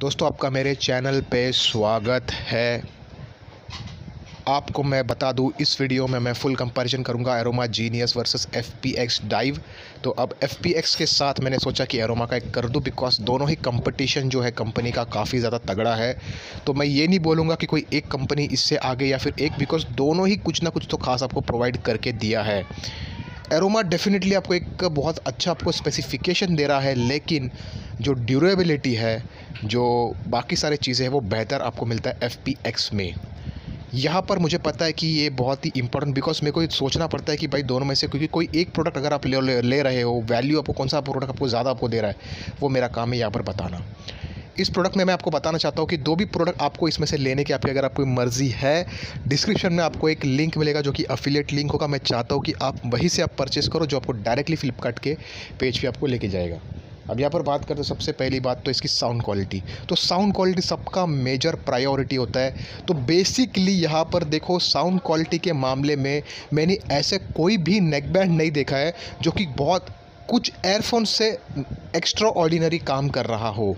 दोस्तों आपका मेरे चैनल पे स्वागत है। आपको मैं बता दूं, इस वीडियो में मैं फुल कंपैरिजन करूंगा aroma genius versus FPX dive. तो अब FPX के साथ मैंने सोचा कि एरोमा का एक कर दूं, बिकॉज दोनों ही कंपटीशन जो है कंपनी का काफ़ी ज़्यादा तगड़ा है। तो मैं ये नहीं बोलूँगा कि कोई एक कंपनी इससे आगे या फिर एक, बिकॉज दोनों ही कुछ ना कुछ तो खास आपको प्रोवाइड करके दिया है। एरोमा डेफिनेटली आपको एक बहुत अच्छा आपको स्पेसिफिकेशन दे रहा है, लेकिन जो ड्यूरेबिलिटी है, जो बाकी सारी चीज़ें हैं, वो बेहतर आपको मिलता है FPX में। यहाँ पर मुझे पता है कि ये बहुत ही इंपॉर्टेंट, बिकॉज मेरे को ये सोचना पड़ता है कि भाई दोनों में से क्योंकि कोई एक प्रोडक्ट अगर आप ले रहे हो, वैल्यू आपको कौन सा प्रोडक्ट आपको ज़्यादा आपको दे रहा है, वो मेरा काम है यहाँ पर बताना। इस प्रोडक्ट में मैं आपको बताना चाहता हूँ कि दो भी प्रोडक्ट आपको इसमें से लेने की आपकी अगर आपकी मर्ज़ी है, डिस्क्रिप्शन में आपको एक लिंक मिलेगा जो कि अफिलिएट लिंक होगा। मैं चाहता हूँ कि आप वहीं से आप परचेस करो, जो आपको डायरेक्टली फ्लिपकार्ट के पेज पे आपको लेके जाएगा। अब यहाँ पर बात करते हैं सबसे पहली बात तो इसकी साउंड क्वालिटी। तो साउंड क्वालिटी सबका मेजर प्रायोरिटी होता है। तो बेसिकली यहाँ पर देखो, साउंड क्वालिटी के मामले में मैंने ऐसे कोई भी नेक बैंड नहीं देखा है जो कि बहुत कुछ एयरफोन से एक्स्ट्रा ऑर्डिनरी काम कर रहा हो।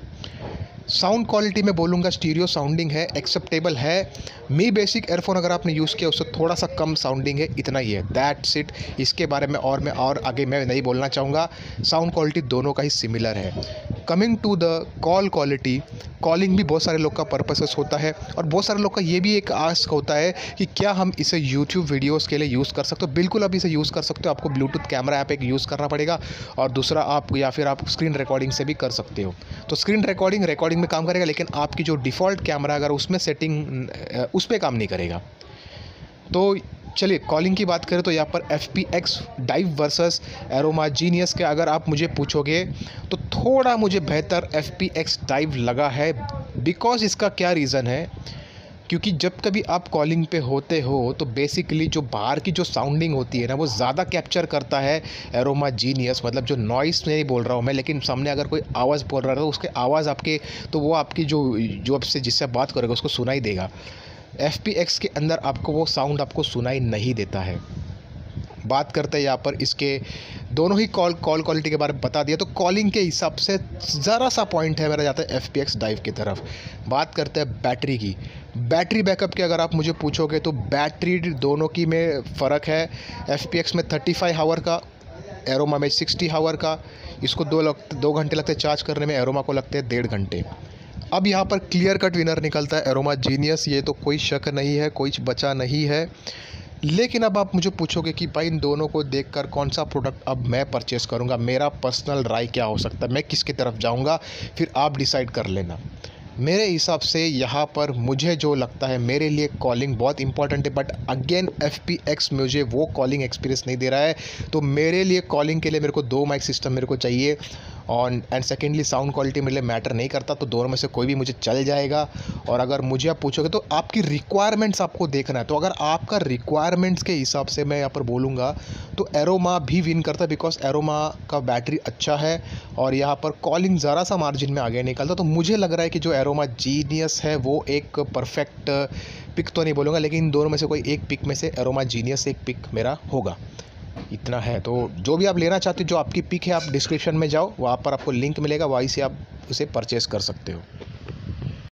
साउंड क्वालिटी में बोलूँगा स्टीरियो साउंडिंग है, एक्सेप्टेबल है। मी बेसिक एयरफोन अगर आपने यूज़ किया उससे थोड़ा सा कम साउंडिंग है, इतना ही है, दैट्स इट। इसके बारे में और आगे मैं नहीं बोलना चाहूँगा। साउंड क्वालिटी दोनों का ही सिमिलर है। Coming to the call quality, calling भी बहुत सारे लोग का पर्पसेस होता है, और बहुत सारे लोग का ये भी एक आस्क होता है कि क्या हम इसे यूट्यूब वीडियोस के लिए यूज़ कर सकते हो। बिल्कुल आप इसे यूज़ कर सकते हो। आपको ब्लूटूथ कैमरा ऐप एक यूज़ करना पड़ेगा, और दूसरा आप या फिर आप स्क्रीन रिकॉर्डिंग से भी कर सकते हो। तो स्क्रीन रिकॉर्डिंग में काम करेगा, लेकिन आपकी जो डिफ़ॉल्ट कैमरा अगर उसमें सेटिंग उस पर काम नहीं करेगा। तो चलिए कॉलिंग की बात करें तो यहाँ पर FPX dive versus aroma genius के अगर आप मुझे पूछोगे तो थोड़ा मुझे बेहतर FPX डाइव लगा है। बिकॉज इसका क्या रीज़न है, क्योंकि जब कभी आप कॉलिंग पे होते हो तो बेसिकली जो बाहर की जो साउंडिंग होती है ना, वो ज़्यादा कैप्चर करता है एरोमा जीनियस। मतलब जो नॉइस नहीं बोल रहा हूँ मैं, लेकिन सामने अगर कोई आवाज़ बोल रहा है तो उसके आवाज़ आपके, तो वो आपकी जो आपसे जिससे बात करेगा उसको सुनाई देगा। FPX के अंदर आपको वो साउंड आपको सुनाई नहीं देता है। बात करते हैं यहाँ पर इसके दोनों ही कॉल क्वालिटी के बारे में बता दिया। तो कॉलिंग के हिसाब से ज़रा सा पॉइंट है मेरा जाता है FPX डाइव की तरफ। बात करते हैं बैटरी की। बैटरी बैकअप की अगर आप मुझे पूछोगे तो बैटरी दोनों की में फ़र्क है। FPX में 35 आवर का, एरोमा में 60 आवर का। इसको 2 घंटे लगते हैं चार्ज करने में, एरोमा को लगते हैं 1.5 घंटे। अब यहाँ पर क्लियर कट विनर निकलता है एरोमा जीनियस, ये तो कोई शक नहीं है, कोई बचा नहीं है। लेकिन अब आप मुझे पूछोगे कि भाई इन दोनों को देखकर कौन सा प्रोडक्ट अब मैं परचेस करूँगा, मेरा पर्सनल राय क्या हो सकता है, मैं किसकी तरफ जाऊँगा, फिर आप डिसाइड कर लेना। मेरे हिसाब से यहाँ पर मुझे जो लगता है, मेरे लिए कॉलिंग बहुत इंपॉर्टेंट है, बट अगेन FPX मुझे वो कॉलिंग एक्सपीरियंस नहीं दे रहा है। तो मेरे लिए कॉलिंग के लिए मेरे को 2 माइक सिस्टम मेरे को चाहिए, और एंड सेकेंडली साउंड क्वालिटी मेरे लिए मैटर नहीं करता। तो दोनों में से कोई भी मुझे चल जाएगा। और अगर मुझे आप पूछोगे तो आपकी रिक्वायरमेंट्स आपको देखना है। तो अगर आपका रिक्वायरमेंट्स के हिसाब से मैं यहाँ पर बोलूँगा तो एरोमा भी विन करता है, बिकॉज एरोमा का बैटरी अच्छा है और यहाँ पर कॉलिंग ज़रा सा मार्जिन में आगे निकलता। तो मुझे लग रहा है कि जो एरोमा जीनियस है वो एक परफेक्ट पिक तो नहीं बोलूँगा, लेकिन इन दोनों में से कोई एक पिक में से एरोमा जीनियस एक पिक मेरा होगा। इतना है। तो जो भी आप लेना चाहते हो, जो आपकी पिक है, आप डिस्क्रिप्शन में जाओ, वहाँ पर आपको लिंक मिलेगा, वहीं से आप उसे परचेस कर सकते हो।